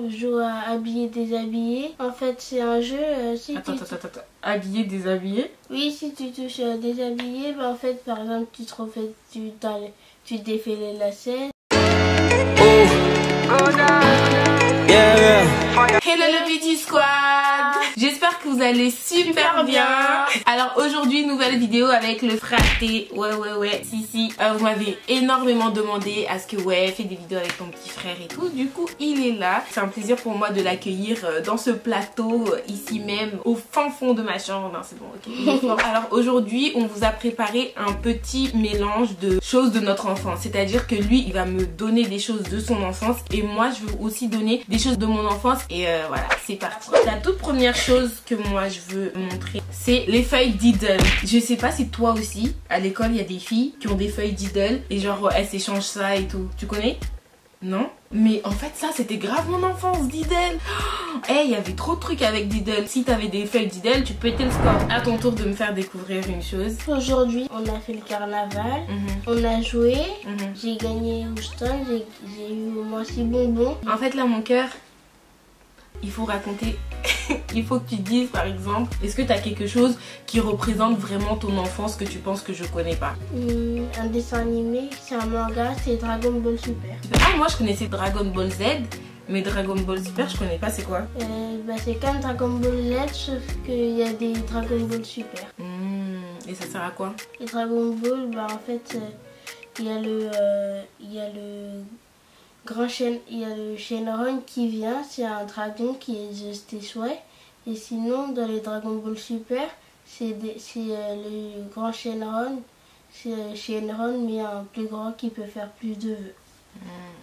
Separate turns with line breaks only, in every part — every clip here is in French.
On joue à habiller, déshabiller. En fait, c'est un jeu.
Attends. Habiller, déshabiller?
Oui, si tu touches à déshabiller, bah en fait, par exemple, tu défais les lacets.
Hello le Beauty Squad! J'espère que vous allez super bien. Alors aujourd'hui, nouvelle vidéo avec le fraté. Ouais. Si. Vous m'avez énormément demandé à ce que fais des vidéos avec ton petit frère et tout. Du coup, il est là. C'est un plaisir pour moi de l'accueillir dans ce plateau, ici même, au fin fond de ma chambre. Non, c'est bon, ok. Alors aujourd'hui, on vous a préparé un petit mélange de choses de notre enfance. C'est-à-dire que lui, il va me donner des choses de son enfance et moi, je veux aussi donner des choses de mon enfance. Et voilà, c'est parti. La toute première chose que moi je veux montrer, c'est les feuilles Diddle. Je sais pas si toi aussi, à l'école, il y a des filles qui ont des feuilles Diddle et genre elles s'échangent ça et tout. Tu connais? Non? Mais en fait ça c'était grave mon enfance, Diddle. Il y avait trop de trucs avec Diddle. Si t'avais des feuilles Diddle, tu pétais le score. À ton tour de me faire découvrir une chose.
Aujourd'hui on a fait le carnaval, on a joué, j'ai gagné Houston, j'ai eu au moins 6 bonbons.
En fait là mon cœur, il faut raconter. Il faut que tu dises par exemple, est-ce que tu as quelque chose qui représente vraiment ton enfance que tu penses que je connais pas?
Un dessin animé, c'est un manga, c'est Dragon Ball Super.
Ah, moi je connaissais Dragon Ball Z, mais Dragon Ball Super je connais pas, c'est quoi?
C'est comme Dragon Ball Z, sauf qu'il y a des Dragon Ball Super.
Et ça sert à quoi?
Les Dragon Ball, en fait, il y a le Shenron qui vient, c'est un dragon qui est tes souhaits. Et sinon, dans les Dragon Ball Super, c'est le grand Shenron, c'est Shenron mais un plus grand qui peut faire plus de vœux.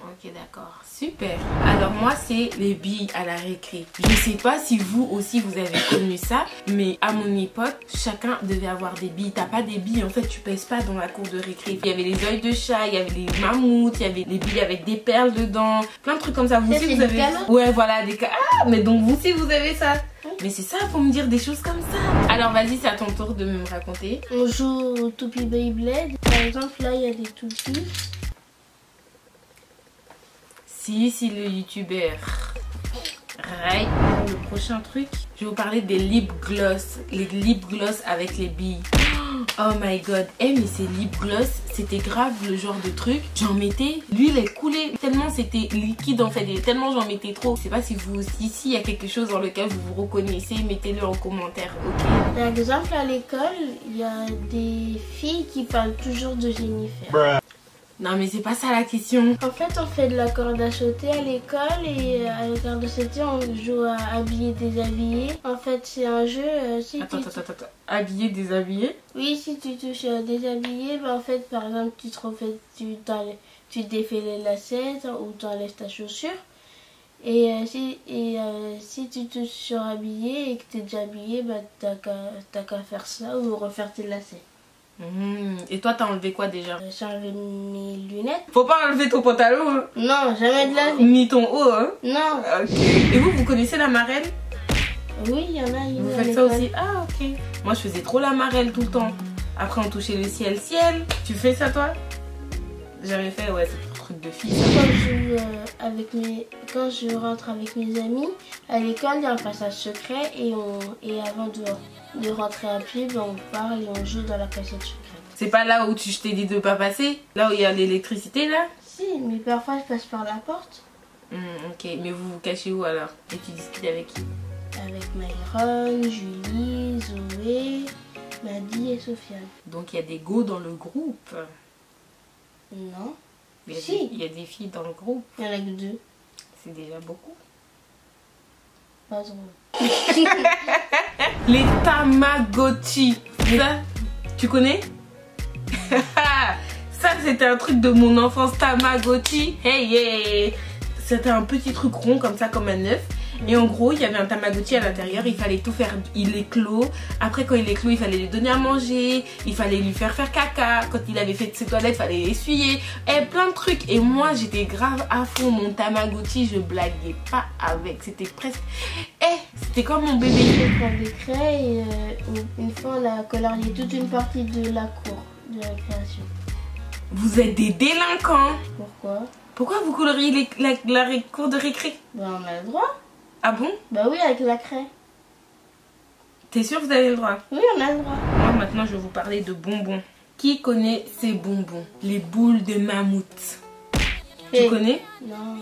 Ok, d'accord, super. Alors moi c'est les billes à la récré. Je sais pas si vous aussi vous avez connu ça, mais à mon époque chacun devait avoir des billes. T'as pas des billes, en fait tu pèses pas dans la cour de récré. Il y avait les yeux de chat, il y avait les mammouths, il y avait les billes avec des perles dedans, plein de trucs comme ça. Vous aussi vous avez? Ouais, voilà, des cas. Ah, mais donc vous aussi vous avez ça? Mais c'est ça, faut me dire des choses comme ça. Alors vas-y, c'est à ton tour de me raconter.
On joue au Toupie Beyblade. Par exemple là il y a des toupies.
Si le youtubeur Ray. Le prochain truc, je vais vous parler des lip gloss. Les lip gloss avec les billes. Oh my god. Mais ces lip gloss, c'était grave le genre de truc. J'en mettais, l'huile est coulée tellement c'était liquide en fait. Et tellement j'en mettais trop. Je sais pas si vous aussi, ici il y a quelque chose dans lequel vous vous reconnaissez, mettez-le en commentaire, ok?
Par exemple à l'école, il y a des filles qui parlent toujours de Jennifer.
Non mais c'est pas ça la question.
En fait on fait de la corde à sauter à l'école et à la corde à sauter on joue à habiller, déshabiller. En fait c'est un jeu...
Attends. Habiller, déshabiller? Oui,
si tu touches à déshabiller, en fait par exemple tu défais les lacets ou tu enlèves ta chaussure. Et si tu touches sur habiller et que tu es déjà habillé, t'as qu'à faire ça ou refaire tes lacets.
Et toi t'as enlevé quoi déjà?
J'ai enlevé mes lunettes.
Faut pas enlever ton pantalon hein?
Non, jamais de la vie.
Ni ton haut hein?
Non.
Okay. Et vous connaissez la marelle?
Oui, il y en a.
Vous faites ça aussi? Ah ok. Moi je faisais trop la marelle tout le temps. Après on touchait le ciel. Tu fais ça toi? J'avais fait, ouais, c'est un truc de fille.
Quand je rentre avec mes amis, à l'école il y a un passage secret et avant de rentrer à pied, on parle et on joue dans la cachette secrète.
C'est pas là où je t'ai dit de pas passer? Là où il y a l'électricité là?
Si, mais parfois je passe par la porte.
Ok, mais vous vous cachez où alors? Et tu discutes avec qui?
Avec Myron, Julie, Zoé, Maddy et Sofiane.
Donc il y a des go dans le groupe?
Non.
Il y a des filles dans le groupe?
Il y en a que 2.
C'est déjà beaucoup.
Pas drôle.
Les Tamagotchi. Ça, tu connais? Ça c'était un truc de mon enfance, Tamagotchi. Hey. C'était un petit truc rond comme ça, comme un œuf. Et en gros il y avait un Tamagotchi à l'intérieur, il fallait tout faire, il éclot. Après quand il éclot il fallait lui donner à manger, il fallait lui faire caca. Quand il avait fait ses toilettes il fallait l'essuyer. Plein de trucs. Et moi j'étais grave à fond, mon Tamagotchi je blaguais pas avec. C'était presque... c'était comme mon bébé.
Je prends des craies et une fois on a colorié toute une partie de la cour de la création.
Vous êtes des délinquants.
Pourquoi?
Pourquoi vous coloriez la cour de récré?
Bah on a le droit.
Ah bon?
Bah oui, avec la craie.
T'es sûr que vous avez le droit?
Oui, on a le droit.
Moi maintenant je vais vous parler de bonbons. Qui connaît ces bonbons? Les boules de mammouth. Tu connais?
Non.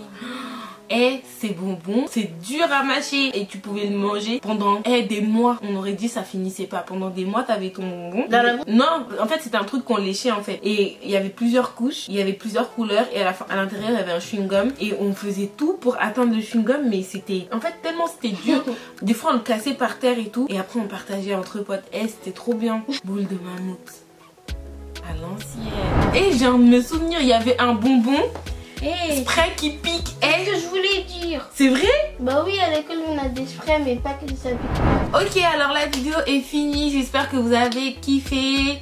Et ces bonbons, c'est dur à mâcher et tu pouvais le manger pendant des mois. On aurait dit ça finissait pas. Pendant des mois, t'avais ton bonbon.
Dans la bouche?
Non, en fait, c'était un truc qu'on léchait en fait. Et il y avait plusieurs couches, il y avait plusieurs couleurs et à l'intérieur, il y avait un chewing-gum et on faisait tout pour atteindre le chewing-gum, mais c'était en fait tellement c'était dur. Des fois, on le cassait par terre et tout et après on partageait entre potes. C'était trop bien. Boule de mammouth. À l'ancienne. Et j'ai envie de me souvenir, il y avait un bonbon spray qui pique.
C'est ce que je voulais dire.
C'est vrai?
Bah oui, à l'école on a des sprays mais pas que ça pique.
Ok, alors la vidéo est finie. J'espère que vous avez kiffé.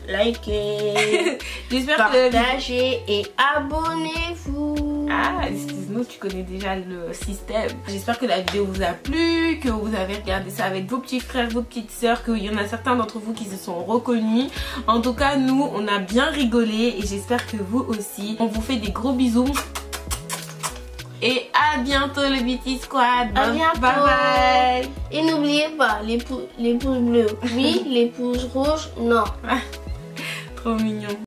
Likez,
J'espère
partagez et abonnez-vous.
Ah, excuse-nous, tu connais déjà le système. J'espère que la vidéo vous a plu, que vous avez regardé ça avec vos petits frères, vos petites sœurs, qu'il y en a certains d'entre vous qui se sont reconnus. En tout cas, nous, on a bien rigolé et j'espère que vous aussi. On vous fait des gros bisous. Et à bientôt le BT Squad.
À bientôt.
Bye bye.
Et n'oubliez pas, les pouces bleus, oui, les pouces rouges, non.
Trop mignon.